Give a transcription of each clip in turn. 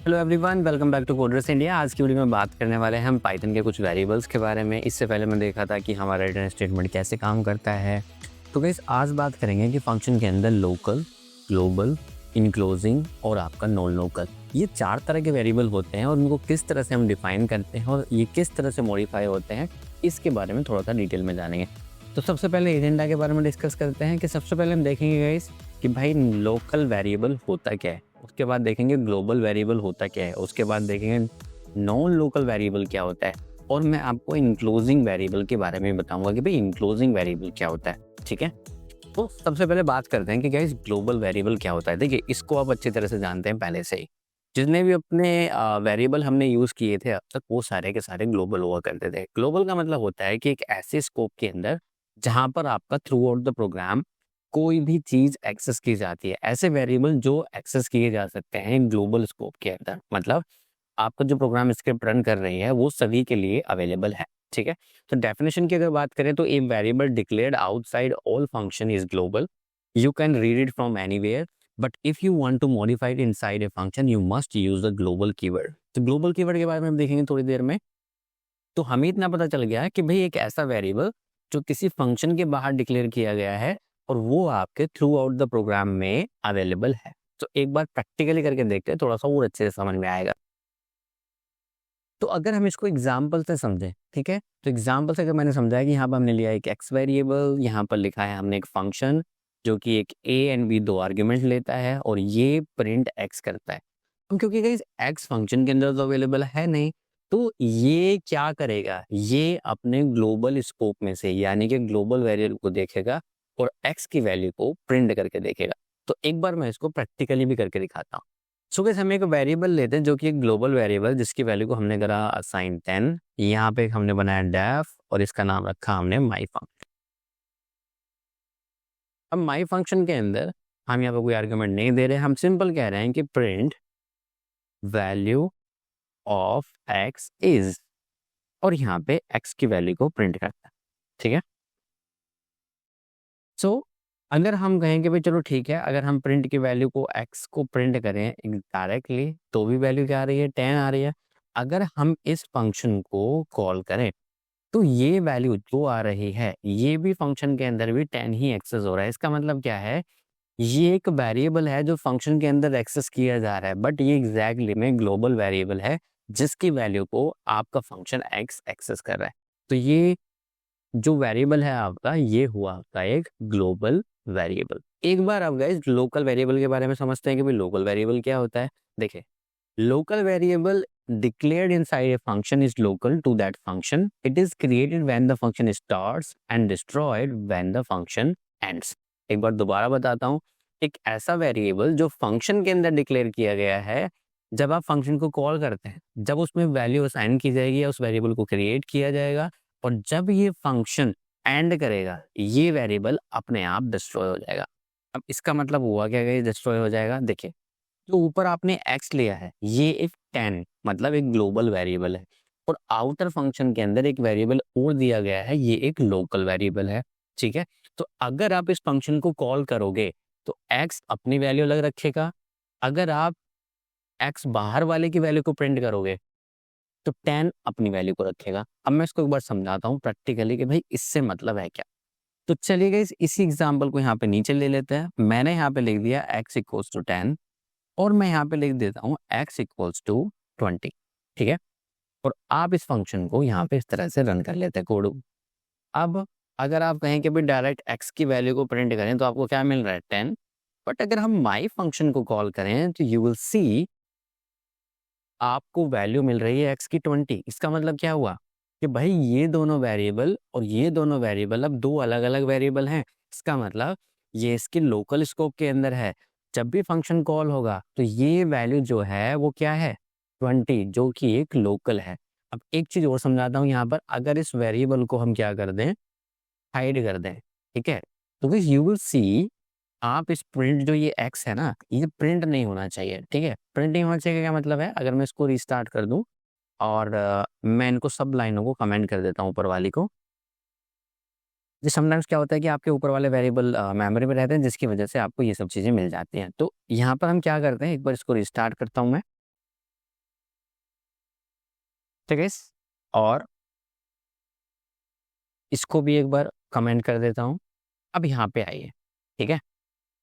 Hello everyone, welcome back to coders India. आज की video में बात करने वाले हैं हम पाइथन के कुछ वेरिएबल्स के बारे में। इससे पहले मैं देखा था कि हमारा रिटर्न स्टेटमेंट कैसे काम करता है। तो गाइस आज बात करेंगे कि फंक्शन के अंदर लोकल, ग्लोबल, इनक्लोजिंग और आपका नॉन लोकल, ये 4 तरह के वेरिएबल होते हैं और उनको किस तरह से हम डिफाइन करते हैं और ये किस तरह से मॉडिफाई होते हैं, इसके बारे में थोड़ा सा डिटेल में जानेंगे। तो सबसे पहले एजेंडा के बारे में डिस्कस करते हैं कि सबसे पहले हम देखेंगे गाइस कि भाई लोकल वेरिएबल होता क्या है। उसके बाद देखेंगे ग्लोबल वेरिएबल होता क्या है। उसके बाद देखेंगे नॉन लोकल वेरिएबल क्या होता है। और मैं आपको इनक्लोजिंग वेरिएबल के बारे में बताऊंगा कि भाई इनक्लोजिंग वेरिएबल क्या होता है। ठीक है, तो सबसे पहले बात करते हैं कि गाइस ग्लोबल वेरिएबल क्या होता है। देखिए, इसको आप अच्छी तरह से जानते हैं पहले से ही। जितने भी अपने वेरिएबल हमने यूज़ किए थे अब तक, वो सारे के सारे ग्लोबल हुआ करते थे। ग्लोबल का मतलब होता है कि एक ऐसे स्कोप के अंदर जहाँ पर आपका थ्रू आउट द प्रोग्राम कोई भी चीज़ एक्सेस की जाती है। ऐसे वेरिएबल जो एक्सेस किए जा सकते हैं ग्लोबल स्कोप के अंदर, मतलब आपका जो प्रोग्राम स्क्रिप्ट रन कर रही है वो सभी के लिए अवेलेबल है। ठीक है, तो डेफिनेशन की अगर बात करें तो a variable declared outside all function is global. You can read it from anywhere, but if you want to modify it inside a function you must use the global keyword. तो global keyword के बारे में हम देखेंगे थोड़ी देर में। तो हमें इतना पता चल गया है कि भाई एक ऐसा वेरिएबल जो किसी फंक्शन के बाहर डिक्लेयर किया गया है और वो आपके थ्रू आउट द प्रोग्राम में अवेलेबल है। तो एक बार प्रैक्टिकली करके देखते हैं, थोड़ा सा और अच्छे से समझ में आएगा। तो अगर हम इसको एग्जाम्पल से समझें, ठीक है, तो एग्जाम्पल से अगर मैंने समझा है कि यहाँ पर हमने लिया एक एक्स वेरिएबल, यहाँ पर लिखा है हमने एक फंक्शन जो कि एक ए एंड बी दो आर्ग्यूमेंट लेता है और ये प्रिंट एक्स करता है। अब क्योंकि गाइस एक्स फंक्शन के अंदर तो अवेलेबल है नहीं, तो ये क्या करेगा, ये अपने ग्लोबल स्कोप में से यानी कि ग्लोबल वेरिएबल को देखेगा और एक्स की वैल्यू को प्रिंट करके देखेगा। तो एक बार मैं इसको प्रैक्टिकली भी करके दिखाता हूँ। सो गाइस हम एक वेरिएबल लेते हैं जो कि एक ग्लोबल वेरिएबल, जिसकी वैल्यू को हमने करा असाइन 10। यहाँ पे हमने बनाया डेफ और इसका नाम रखा हमने माई फंक्शन। अब माई फंक्शन के अंदर हम यहाँ पे कोई आर्गुमेंट नहीं दे रहे, हम सिंपल कह रहे हैं कि print value of x is, और यहाँ पे एक्स की वैल्यू को प्रिंट करता है। ठीक है, सो अगर हम कहें कि भाई चलो ठीक है, अगर हम प्रिंट की वैल्यू को एक्स को प्रिंट करें डायरेक्टली तो भी वैल्यू क्या आ रही है, 10 आ रही है। अगर हम इस फंक्शन को कॉल करें तो ये वैल्यू जो आ रही है ये भी फंक्शन के अंदर भी 10 ही एक्सेस हो रहा है। इसका मतलब क्या है, ये एक वेरिएबल है जो फंक्शन के अंदर एक्सेस किया जा रहा है, बट ये एग्जैक्टली में ग्लोबल वेरिएबल है जिसकी वैल्यू को आपका फंक्शन एक्स एक्सेस कर रहा है। तो ये जो वेरिएबल है आपका, ये हुआ आपका एक ग्लोबल वेरिएबल। एक बार अब गाइस लोकल वेरिएबल के बारे में समझते हैं कि भाई लोकल वेरिएबल क्या होता है। देखिए, local variable declared inside a function is local to that function. It is created when the function starts and destroyed when the function ends. एक बार दोबारा बताता हूँ, एक ऐसा वेरिएबल जो फंक्शन के अंदर डिक्लेयर किया गया है, जब आप फंक्शन को कॉल करते हैं, जब उसमें वैल्यू असाइन की जाएगी या उस वेरिएबल को क्रिएट किया जाएगा, और जब ये फंक्शन एंड करेगा ये वेरिएबल अपने आप डिस्ट्रॉय हो जाएगा। अब इसका मतलब हुआ क्या, डिस्ट्रॉय हो जाएगा। देखिए, जो ऊपर आपने x लिया है ये एक 10 मतलब एक ग्लोबल वेरिएबल है, और आउटर फंक्शन के अंदर एक वेरिएबल और दिया गया है, ये एक लोकल वेरिएबल है। ठीक है, तो अगर आप इस फंक्शन को कॉल करोगे तो x अपनी वैल्यू अलग रखेगा, अगर आप x बाहर वाले की वैल्यू को प्रिंट करोगे तो 10 अपनी वैल्यू को रखेगा। अब मैं इसको एक बार समझाता हूँ प्रैक्टिकली कि भाई इससे मतलब है क्या। तो चलिए गाइस इसी एग्जाम्पल को यहाँ पे नीचे ले लेते हैं। मैंने यहाँ पे लिख दिया x इक्वल्स टू 10 और मैं यहाँ पे लिख देता हूँ x इक्वल्स टू 20। ठीक है, और आप इस फंक्शन को यहाँ पे इस तरह से रन कर लेते हैं कोड। अब अगर आप कहें कि भाई डायरेक्ट x की वैल्यू को प्रिंट करें तो आपको क्या मिल रहा है, 10। बट अगर हम माई फंक्शन को कॉल करें तो यू विल सी आपको वैल्यू मिल रही है x की 20। इसका मतलब क्या हुआ कि भाई ये दोनों वेरिएबल और ये दोनों वेरिएबल अब दो अलग अलग वेरिएबल हैं। इसका मतलब ये इसके लोकल स्कोप के अंदर है। जब भी फंक्शन कॉल होगा तो ये वैल्यू जो है वो क्या है, 20, जो कि एक लोकल है। अब एक चीज और समझाता हूँ यहाँ पर, अगर इस वेरिएबल को हम क्या कर दें, हाइड कर दें, ठीक है, तो यू विल सी आप इस प्रिंट जो ये एक्स है ना, ये प्रिंट नहीं होना चाहिए। ठीक है, प्रिंट नहीं होना चाहिए क्या मतलब है, अगर मैं इसको रिस्टार्ट कर दूं और मैं इनको सब लाइनों को कमेंट कर देता हूँ ऊपर वाली को। जी, समटाइम्स क्या होता है कि आपके ऊपर वाले वेरिएबल मेमोरी में रहते हैं जिसकी वजह से आपको ये सब चीज़ें मिल जाती हैं। तो यहाँ पर हम क्या करते हैं, एक बार इसको रिस्टार्ट करता हूँ मैं। ठीक है। और इसको भी एक बार कमेंट कर देता हूँ। अब यहाँ पे आइए, ठीक है।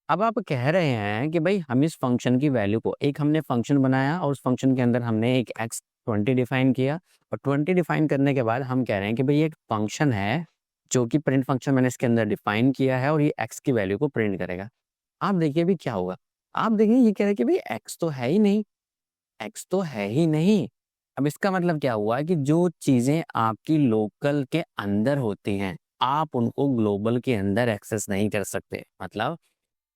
अब आप कह रहे हैं कि भाई हम इस फंक्शन की वैल्यू को, एक हमने फंक्शन बनाया और उस फंक्शन के अंदर हमने एक x20 डिफाइन किया, और 20 डिफाइन करने के बाद हम कह रहे हैं कि भाई एक फंक्शन है जो कि प्रिंट फंक्शन मैंने इसके अंदर डिफाइन किया है और ये x की वैल्यू को प्रिंट करेगा। आप देखिए भी क्या होगा। आप देखिए ये कह रहे हैं कि भाई x तो है ही नहीं, x तो है ही नहीं। अब इसका मतलब क्या हुआ कि जो चीजें आपकी लोकल के अंदर होती हैं, आप उनको ग्लोबल के अंदर एक्सेस नहीं कर सकते। मतलब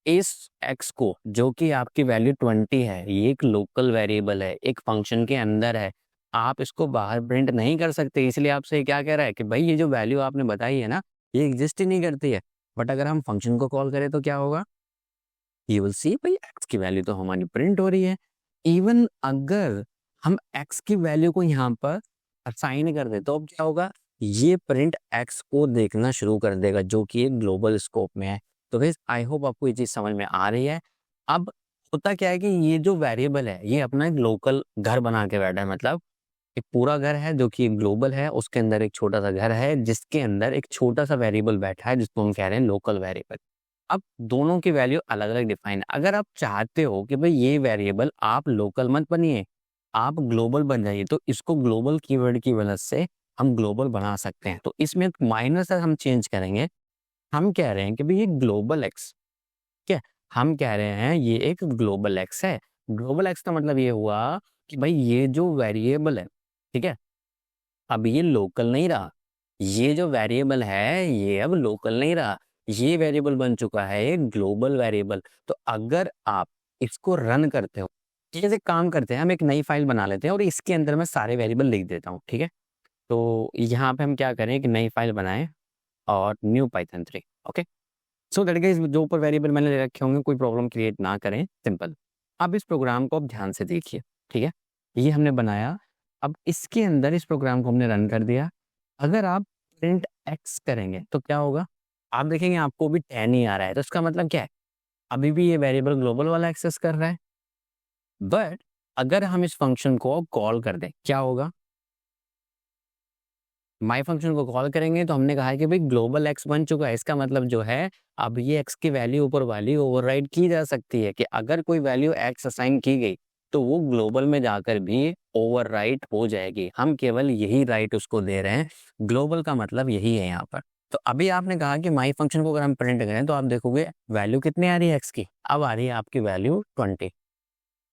इस x को, जो कि आपकी वैल्यू 20 है, ये एक लोकल वेरिएबल है, एक फंक्शन के अंदर है, आप इसको बाहर प्रिंट नहीं कर सकते। इसलिए आपसे क्या कह रहा है कि भाई ये जो वैल्यू आपने बताई है ना, ये एग्जिस्ट ही नहीं करती है। बट अगर हम फंक्शन को कॉल करें तो क्या होगा, यू विल सी भाई x की वैल्यू तो हमारी प्रिंट हो रही है। इवन अगर हम x की वैल्यू को यहाँ पर असाइन कर दे तो अब क्या होगा, ये प्रिंट x को देखना शुरू कर देगा, जो कि एक ग्लोबल स्कोप में है। तो गाइस आई होप आपको ये चीज समझ में आ रही है। अब होता क्या है कि ये जो वेरिएबल है ये अपना एक लोकल घर बना के बैठा है। मतलब एक पूरा घर है जो कि ग्लोबल है, उसके अंदर एक छोटा सा घर है जिसके अंदर एक छोटा सा वेरिएबल बैठा है जिसको हम कह रहे हैं लोकल वेरिएबल। अब दोनों की वैल्यू अलग अलग डिफाइन है। अगर आप चाहते हो कि भाई ये वेरिएबल आप लोकल मत बनिए, आप ग्लोबल बन जाइए, तो इसको ग्लोबल कीवर्ड की वजह से हम ग्लोबल बना सकते हैं। तो इसमें माइनर से हम चेंज करेंगे। हम कह रहे हैं कि भाई ये ग्लोबल एक्स, क्या हम कह रहे हैं ये एक ग्लोबल एक्स है। ग्लोबल एक्स का मतलब ये हुआ कि भाई ये जो वेरिएबल है, ठीक है, अब ये लोकल नहीं रहा। ये जो वेरिएबल है ये अब लोकल नहीं रहा, ये वेरिएबल बन चुका है एक ग्लोबल वेरिएबल। तो अगर आप इसको रन करते हो, जैसे काम करते हैं, हम एक नई फाइल बना लेते हैं और इसके अंदर मैं सारे वेरिएबल लिख देता हूँ, ठीक है। तो यहाँ पे हम क्या करें कि नई फाइल बनाएं और new Python 3, okay. So that guys जो ऊपर वेरिएबल मैंने ले रखे होंगे कोई प्रॉब्लम क्रिएट ना करें, सिंपल। अब इस प्रोग्राम को आप ध्यान से देखिए, ठीक है। ये हमने बनाया, अब इसके अंदर इस प्रोग्राम को हमने रन कर दिया। अगर आप प्रिंट एक्स करेंगे तो क्या होगा, आप देखेंगे आपको भी 10 ही आ रहा है। तो इसका मतलब क्या है, अभी भी ये वेरिएबल ग्लोबल वाला एक्सेस कर रहा है। बट अगर हम इस फंक्शन को कॉल कर दें क्या होगा, माई फंक्शन को कॉल करेंगे तो हमने कहा है कि भाई ग्लोबल एक्स बन चुका है। इसका मतलब जो है अब ये एक्स की वैल्यू ऊपर वाली ओवरराइड की जा सकती है कि अगर कोई वैल्यू एक्स असाइन की गई तो वो ग्लोबल में जाकर भी ओवरराइट हो जाएगी। हम केवल यही राइट उसको दे रहे हैं, ग्लोबल का मतलब यही है यहाँ पर। तो अभी आपने कहा कि माई फंक्शन को अगर हम प्रिंट करें तो आप देखोगे वैल्यू कितनी आ रही है एक्स की, अब आ रही है आपकी वैल्यू 20।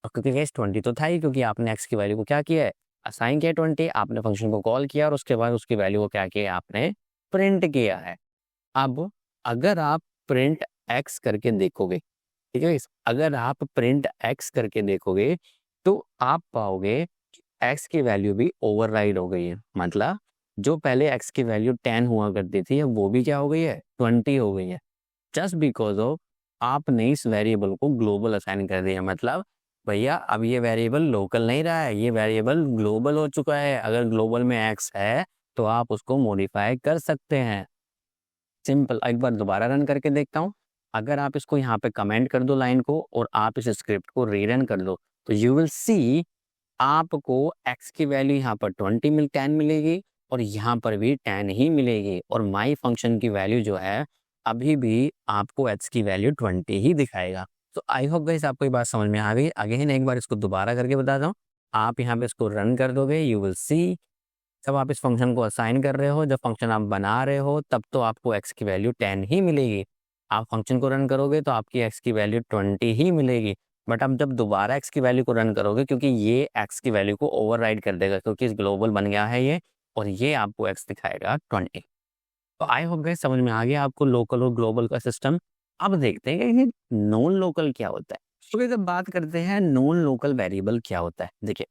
और क्योंकि 20 तो था ही, क्योंकि आपने एक्स की वैल्यू को क्या किया है, असाइन किया 20, आपने फंक्शन को कॉल किया और उसके बाद उसकी वैल्यू को क्या किया, आपने प्रिंट किया है। अब अगर आप प्रिंट एक्स करके देखोगे, ठीक है, अगर आप प्रिंट एक्स करके देखोगे तो आप पाओगे एक्स की वैल्यू भी ओवरराइड हो गई है। मतलब जो पहले एक्स की वैल्यू 10 हुआ करती थी अब वो भी क्या हो गई है, 20 हो गई है। जस्ट बिकॉज ऑफ आपने इस वेरिएबल को ग्लोबल असाइन कर दिया। मतलब भैया अब ये वेरिएबल लोकल नहीं रहा है, ये वेरिएबल ग्लोबल हो चुका है। अगर ग्लोबल में एक्स है तो आप उसको मॉडिफाई कर सकते हैं, सिंपल। एक बार दोबारा रन करके देखता हूँ। अगर आप इसको यहाँ पे कमेंट कर दो लाइन को और आप इस स्क्रिप्ट को रीरन कर दो तो यू विल सी आपको x की वैल्यू यहाँ पर 10 मिलेगी और यहाँ पर भी 10 ही मिलेगी, और माई फंक्शन की वैल्यू जो है अभी भी आपको x की वैल्यू 20 ही दिखाएगा। तो आई होप गाइस आपको ये बात समझ में आ गई। अगेन एक बार इसको दोबारा करके बताता हूँ। आप यहाँ पे इसको रन कर दोगे, यू विल सी जब आप इस फंक्शन को असाइन कर रहे हो, जब फंक्शन आप बना रहे हो, तब तो आपको x की वैल्यू 10 ही मिलेगी। आप फंक्शन को रन करोगे तो आपकी x की वैल्यू 20 ही मिलेगी। बट आप जब दोबारा x की वैल्यू को रन करोगे, क्योंकि ये x की वैल्यू को ओवरराइड कर देगा, क्योंकि इस ग्लोबल बन गया है ये, और ये आपको x दिखाएगा 20। तो आई होप गाइस समझ में आ गया आपको लोकल और ग्लोबल का सिस्टम। अब देखते हैं कि नॉन लोकल क्या होता है। तो जब बात करते हैं नॉन लोकल वेरिएबल क्या होता है, देखिए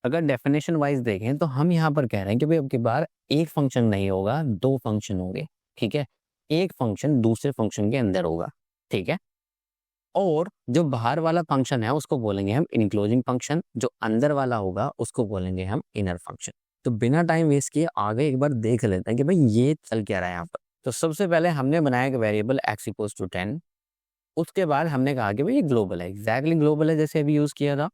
अगर डेफिनेशन वाइज देखें तो हम यहाँ पर कह रहे हैं कि भाई अब की बार एक फंक्शन नहीं होगा, दो फंक्शन होंगे, ठीक है। एक फंक्शन दूसरे फंक्शन के अंदर होगा, ठीक है। और जो बाहर वाला फंक्शन है उसको बोलेंगे हम इनक्लोजिंग फंक्शन, जो अंदर वाला होगा उसको बोलेंगे हम इनर फंक्शन। तो बिना टाइम वेस्ट किए आगे एक बार देख लेते हैं कि भाई ये चल क्या रहा है यहाँ पर। तो सबसे पहले हमने बनाया कि वेरिएबल x इक्वल्स टू 10। उसके बाद हमने कहा कि भाई ये ग्लोबल है, एग्जैक्टली ग्लोबल है जैसे अभी यूज किया था।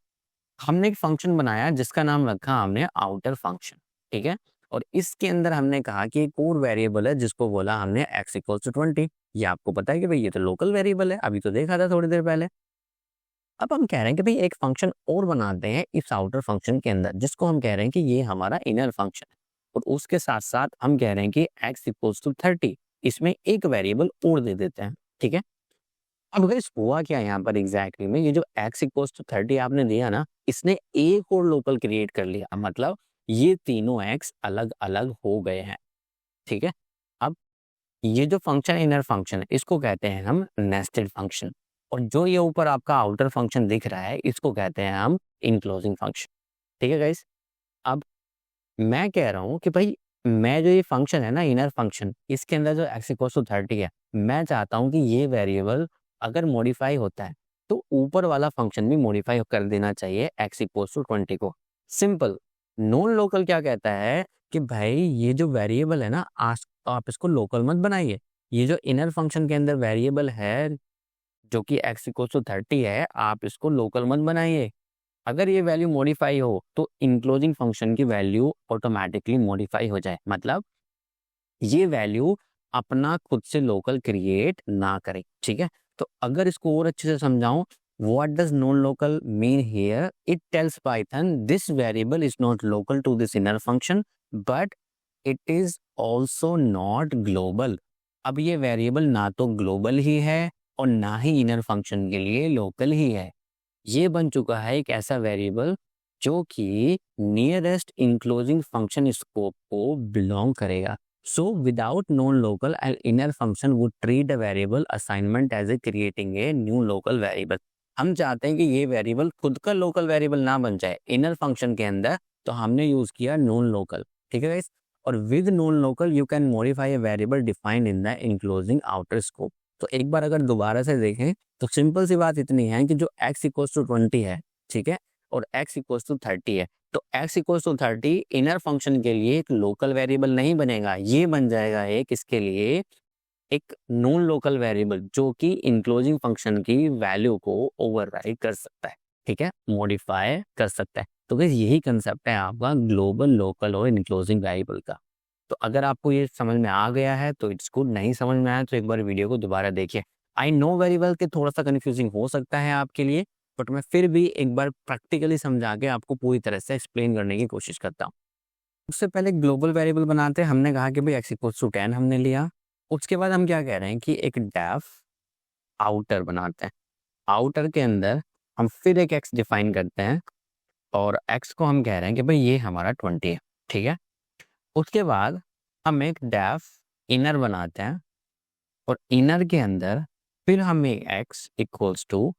हमने एक फंक्शन बनाया जिसका नाम रखा हमने आउटर फंक्शन, ठीक है। और इसके अंदर हमने कहा कि एक और वेरिएबल है जिसको बोला हमने x इक्वल्स टू 20। ये आपको पता है कि भाई ये तो लोकल वेरिएबल है, अभी तो देखा था थोड़ी देर पहले। अब हम कह रहे हैं कि भाई एक फंक्शन और बनाते हैं इस आउटर फंक्शन के अंदर जिसको हम कह रहे हैं कि ये हमारा इनर फंक्शन है, और उसके साथ साथ हम कह रहे हैं कि x इक्वल्स टू 30, इसमें एक वेरिएबल और दे देते हैं, ठीक है। अब गाइस हुआ क्या यहाँ पर एग्जैक्टली में, ये जो x इक्वल्स टू 30 आपने दिया ना, इसने एक और लोकल क्रिएट कर लिया, मतलब ये तीनों x अलग अलग हो गए हैं, ठीक है। अब ये जो फंक्शन इनर फंक्शन है इसको कहते हैं हम नेस्टेड फंक्शन, और जो ये ऊपर आपका आउटर फंक्शन दिख रहा है इसको कहते हैं हम इनक्लोजिंग फंक्शन, ठीक है गाइस। अब मैं कह रहा हूँ कि भाई मैं जो ये फंक्शन है ना इनर फंक्शन, इसके अंदर जो x इक्वल्स टू 30 है, मैं चाहता हूँ कि ये वेरिएबल अगर मॉडिफाई होता है तो ऊपर वाला फंक्शन भी मॉडिफाई कर देना चाहिए x इक्वल्स टू 20 को। सिंपल। नॉन लोकल क्या कहता है कि भाई ये जो वेरिएबल है ना, आप इसको लोकल मत बनाइए। ये जो इनर फंक्शन के अंदर वेरिएबल है जो कि x इक्वल्स टू 30 है, आप इसको लोकल मत बनाइए। अगर ये वैल्यू मॉडिफाई हो तो इनक्लोजिंग फंक्शन की वैल्यू ऑटोमेटिकली मॉडिफाई हो जाए, मतलब ये वैल्यू अपना खुद से लोकल क्रिएट ना करे, ठीक है। तो अगर इसको और अच्छे से समझाऊं, what does non local mean here, it tells Python this variable is not local to this inner function but it is also not global. अब ये वेरिएबल ना तो ग्लोबल ही है और ना ही इनर फंक्शन के लिए लोकल ही है। ये बन चुका है एक ऐसा वेरिएबल जो कि नियरेस्ट इंक्लोजिंग फंक्शन स्कोप को बिलोंग करेगा। So without non-local, an inner function would treat a variable assignment as a creating a new local variable। हम चाहते हैं कि ये वेरिएबल खुद का लोकल वेरिएबल ना बन जाए इनर फंक्शन के अंदर, तो हमने यूज किया नॉन लोकल, ठीक है गाइस। और with non local you can modify a variable defined in the enclosing outer scope. तो एक बार अगर दोबारा से देखें तो सिंपल सी बात इतनी है कि जो x इक्वल्स टू 20 है, ठीक है, और x इक्वल्स टू 30 है, तो x equals to 30 inner function के लिए एक लोकल वेरिएबल नहीं बनेगा, ये बन जाएगा एक इसके लिए एक नॉन लोकल वेरिएबल जो कि इंक्लोजिंग फंक्शन की वैल्यू को ओवरराइड कर सकता है, ठीक है, मॉडिफाई कर सकता है। तो गाइस यही कंसेप्ट है आपका ग्लोबल, लोकल और इंक्लोजिंग वेरिएबल का। तो अगर आपको ये समझ में आ गया है तो इट्स गुड, नहीं समझ में आया तो एक बार वीडियो को दोबारा देखिए। आई नो वेरिएबल के थोड़ा सा कंफ्यूजिंग हो सकता है आपके लिए, बट मैं फिर भी एक बार प्रैक्टिकली समझा के आपको पूरी तरह से एक्सप्लेन करने की कोशिश करता हूँ। उससे पहले ग्लोबल वेरिएबल बनाते हैं, हमने कहा कि भाई x इक्वल्स टू 10 हमने लिया। उसके बाद हम क्या कह रहे हैं कि एक डेफ आउटर बनाते हैं। आउटर के अंदर हम फिर एक x डिफाइन करते हैं और x को हम कह रहे हैं कि भाई ये हमारा 20 है, ठीक है। उसके बाद हम एक डेफ इनर बनाते हैं और इनर के अंदर फिर हम एक x इक्वल्स टू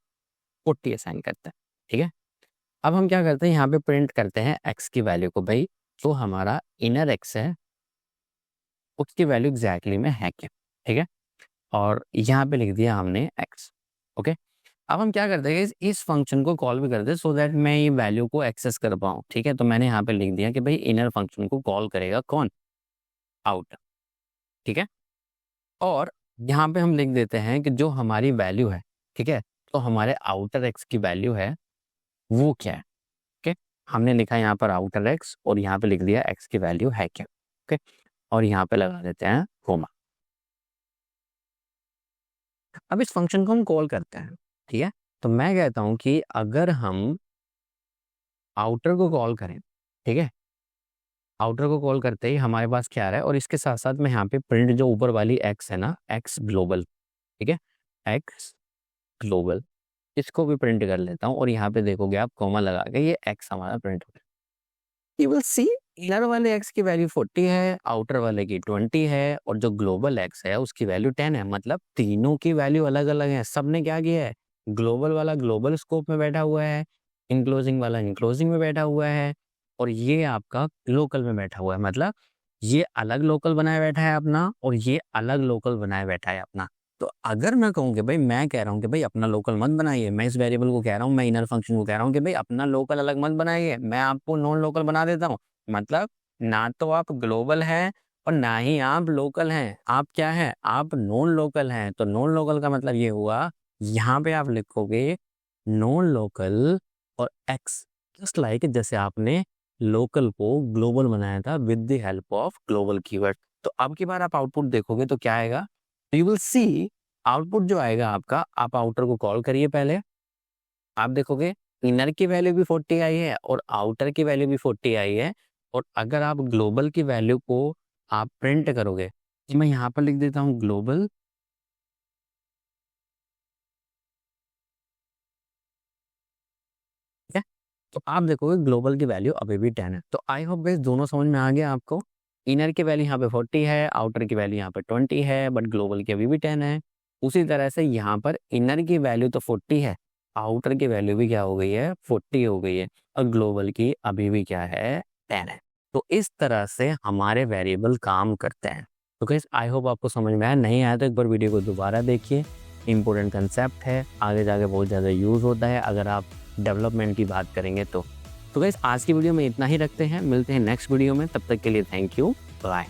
40 असाइन करते हैं, ठीक है। अब हम क्या करते हैं, यहाँ पे प्रिंट करते हैं x की वैल्यू को, भाई जो हमारा इनर x है उसकी वैल्यू एग्जैक्टली में है क्या, ठीक है। और यहाँ पे लिख दिया हमने x, ओके। अब हम क्या करते हैं, इस फंक्शन को कॉल भी करते हैं सो दैट मैं ये वैल्यू को एक्सेस कर पाऊँ, ठीक है। तो मैंने यहाँ पे लिख दिया कि भाई इनर फंक्शन को कॉल करेगा कौन, आउटर, ठीक है। और यहाँ पे हम लिख देते हैं कि जो हमारी वैल्यू है, ठीक है, तो हमारे आउटर x की वैल्यू है वो क्या है, ओके। हमने लिखा यहाँ पर आउटर x और यहाँ पे लिख दिया x की वैल्यू है क्या, ओके। और यहाँ पे लगा देते हैं कोमा। अब इस फंक्शन को हम कॉल करते हैं, ठीक है। तो मैं कहता हूँ कि अगर हम आउटर को कॉल करें, ठीक है, आउटर को कॉल करते ही हमारे पास क्या आ रहा है, और इसके साथ साथ मैं यहाँ पे प्रिंट जो ऊपर वाली x है ना, x ग्लोबल, ठीक है, x ग्लोबल, इसको भी प्रिंट कर लेता हूँ। और यहाँ पे देखोगे आप कोमा लगा के ये x हमारा प्रिंट हो गया। यू विल सी इनर वाले x की वैल्यू 40 है, आउटर वाले की 20 है, और जो ग्लोबल x है उसकी वैल्यू 10 है। मतलब तीनों की वैल्यू अलग अलग है। सबने क्या किया है, ग्लोबल वाला ग्लोबल स्कोप में बैठा हुआ है, इनक्लोजिंग वाला इनक्लोजिंग में बैठा हुआ है, और ये आपका लोकल में बैठा हुआ है। मतलब ये अलग लोकल बनाए बैठा है अपना, और ये अलग लोकल बनाए बैठा है अपना। तो अगर मैं कहूँ कि भाई, मैं कह रहा हूँ कि भाई अपना लोकल मत बनाइए, मैं इस वेरिएबल को कह रहा हूँ, मैं इनर फंक्शन को कह रहा हूँ कि भाई अपना लोकल अलग मत बनाइए, मैं आपको नॉन लोकल बना देता हूँ। मतलब ना तो आप ग्लोबल हैं और ना ही आप लोकल हैं, आप क्या हैं, आप नॉन लोकल हैं। तो नॉन लोकल का मतलब ये हुआ, यहाँ पे आप लिखोगे नॉन लोकल और एक्स जस्ट लाइक जैसे आपने लोकल को ग्लोबल बनाया था with the help of global keyword. तो अब की बार आप आउटपुट देखोगे तो क्या आएगा, यू विल सी आउटपुट जो आएगा आपका, आप आउटर को कॉल करिए पहले, आप देखोगे इनर की वैल्यू भी 40 आई है और आउटर की वैल्यू भी 40 आई है। और अगर आप ग्लोबल की वैल्यू को आप प्रिंट करोगे, तो मैं यहाँ पर लिख देता हूँ ग्लोबल, ठीक है। तो आप देखोगे ग्लोबल की वैल्यू अभी भी 10 है। तो आई होप गाइस दोनों समझ में आ गया आपको। इनर की वैल्यू यहाँ पे 40 है, आउटर की वैल्यू यहाँ पे 20 है, बट ग्लोबल की अभी भी 10 है। उसी तरह से यहाँ पर इनर की वैल्यू तो 40 है, आउटर की वैल्यू भी क्या हो गई है, 40 हो गई है, और ग्लोबल की अभी भी क्या है, 10 है। तो इस तरह से हमारे वेरिएबल काम करते हैं। तो गाइस आई होप आपको समझ में आया, नहीं आया तो एक बार वीडियो को दोबारा देखिए। इंपॉर्टेंट कंसेप्ट है, आगे जाके बहुत ज़्यादा यूज़ होता है अगर आप डेवलपमेंट की बात करेंगे तो गाइस आज की वीडियो में इतना ही रखते हैं, मिलते हैं नेक्स्ट वीडियो में, तब तक के लिए थैंक यू, बाय।